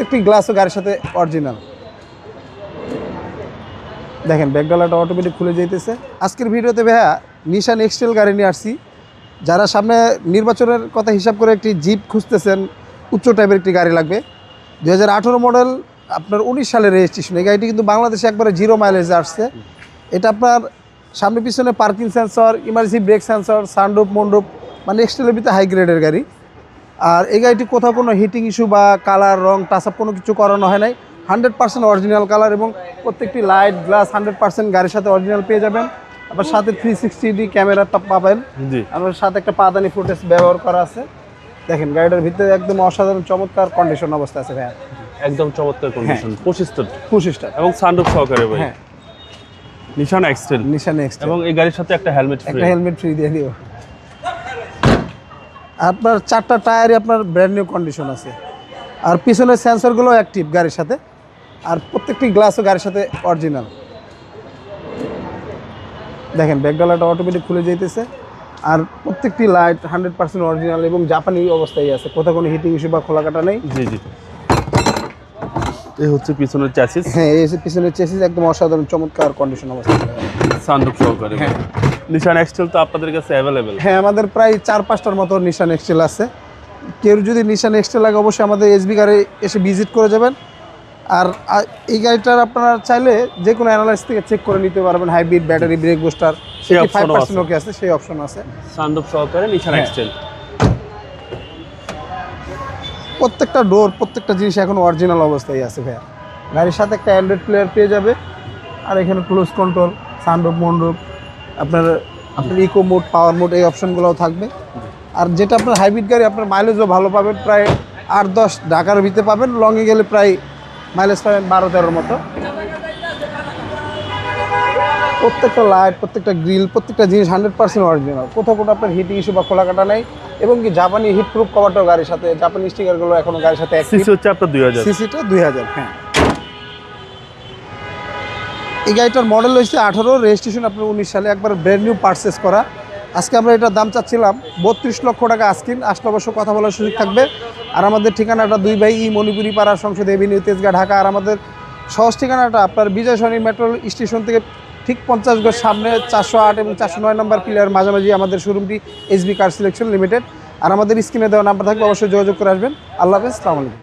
প্রত্যেকটি গ্লাসও গাড়ির সাথে অরিজিনাল। দেখেন ব্যাকডালাটা অটোমেটিক খুলে যাইতেছে। আজকের ভিডিওতে ভাইয়া নিশান এক্সটেল গাড়ি নিয়ে আসছি। যারা সামনে নির্বাচনের কথা হিসাব করে একটি জিপ খুঁজতেছেন, উচ্চ টাইপের একটি গাড়ি লাগবে, 2018 মডেল, আপনার 19 সালের রেজিস্ট্রেশন। এই গাড়িটি কিন্তু বাংলাদেশে একবারে 0 মাইলেজে আসছে। এটা আপনার সামনে পিছনে parking sensor, emergency break sensor, sunroof, মন্ডপ, মানে এক্সটেলের ভিতরে হাই গ্রেডের গাড়ি। আর এই গাড়িটি কোথাও কোনো হিটিং ইস্যু বা কালার রং টাচ আপ কোনো কিছু করানো হয় নাই। 100% অরিজিনাল কালার এবং প্রত্যেকটি লাইট গ্লাস 100% গাড়ির সাথে অরিজিনাল পেয়ে যাবেন। আবার সাথে 360 ক্যামেরাটা পাবেন। আমার সাথে একটা পাদানি ফুটেজ ব্যবহার করা আছে। দেখেন গাড়িটার ভিতরে একদম অসাধারণ চমৎকার কন্ডিশন অবস্থা আছে ভাইয়া, একদম চমৎকার কন্ডিশন। 25টা এবং সানরুফ সহকারে ভাই। হ্যাঁ, নিশান এক্সটেল এবং এই গাড়ির সাথে একটা হেলমেট ফ্রি দিয়ে দিও। আপনার 4টা টায়ারই আপনার ব্র্যান্ড নিউ কন্ডিশন আছে। আর পিছনের সেন্সরগুলো অ্যাক্টিভ গাড়ির সাথে। আর প্রত্যেকটি গ্লাসও গাড়ির সাথে অরিজিনাল। দেখেন ব্যাকডালাটা অটোমেটিক খুলে যাইতেছে। আর প্রত্যেকটি লাইট 100% অরিজিনাল এবং জাপানি অবস্থায় আছে, কোথাও কোনো হিটিং ইস্যু বা খোলা কাটা নেই। জি। এই হচ্ছে পিছনের চ্যাসিস। হ্যাঁ, এই পিছনের চ্যাসিস একদম অসাধারণ চমৎকার কন্ডিশন অবস্থা। সানরুফ সহকারে। হ্যাঁ, নিশান এক্সটেল তো আপনাদের কাছে অ্যাভেলেবেল? হ্যাঁ, আমাদের প্রায় 4-5টার মতো নিশান এক্সটেল আছে। কেউ যদি নিশান এক্সটেল লাগে অবশ্যই আমাদের এসবি গাড়ি এসে ভিজিট করে যাবেন। আর এই গাড়িটার আপনারা চাইলে যে কোনো অ্যানালাইসিস থেকে চেক করে নিতে পারবেন। হাইব্রিড, ব্যাটারি, ব্রেক বুস্টার 5% ওকে আছে, সেই অপশন আছে। সানরুফ সহকারে নিশান এক্সটেল। প্রত্যেকটা ডোর, প্রত্যেকটা জিনিস এখন অরিজিনাল অবস্থায় আছে ভাইয়া। গাড়ির সাথে একটা অ্যান্ড্রয়েড প্লেয়ার পেয়ে যাবে। আর এখানে ক্লোজ কন্ট্রোল, সানরুফ, মন্ডপ, আপনার ইকো মোড, পাওয়ার মোড, এই অপশনগুলোও থাকবে। আর যেটা আপনার হাইব্রিড গাড়ি, আপনার মাইলেজও ভালো পাবেন, প্রায় 8-10 ঢাকার ভিতরে পাবেন। লংয়ে গেলে প্রায় মাইলেজ পাবেন 12-13 মতো। প্রত্যেকটা লাইট, প্রত্যেকটা গ্রিল, প্রত্যেকটা জিনিস 100% অরিজিনাল। কোথাও কোনো আপনার হিটিং ইস্যু বা খোলা কাটা নেই। এবং কি জাপানি হিট প্রুফ কভারটাও গাড়ির সাথে, জাপানি স্টিকারগুলো এখনো গাড়ির সাথে। সিসি হচ্ছে আপনার 2000। সিসিটা 2000। হ্যাঁ, এই গাড়িটার মডেল হচ্ছে 18, রেজিস্ট্রেশন আপনার 19 সালে, একবার ব্র্যান্ড নিউ পারচেস করা। আজকে আমরা এটার দাম চাচ্ছিলাম 32 লক্ষ টাকা আস্কিন। আসলে অবশ্য কথা বলার সুযোগ থাকবে। আর আমাদের ঠিকানাটা 2 বাই ই মণিপুরি পাড়া, সংসদ এভিনিউ, তেজগাঁ, ঢাকা। আর আমাদের সহজ ঠিকানাটা আপনার বিজয় সরণি মেট্রো স্টেশন থেকে ঠিক 50 গজ সামনে 408 এবং 409 নম্বর পিলার মাঝামাঝি আমাদের শোরুমটি এসবি কার সিলেকশন লিমিটেড। আর আমাদের স্ক্রিনে দেওয়া নাম্বার থাকবে, অবশ্যই যোগাযোগ করে আসবেন। আল্লাহ হাফেজ, আসসালামু আলাইকুম।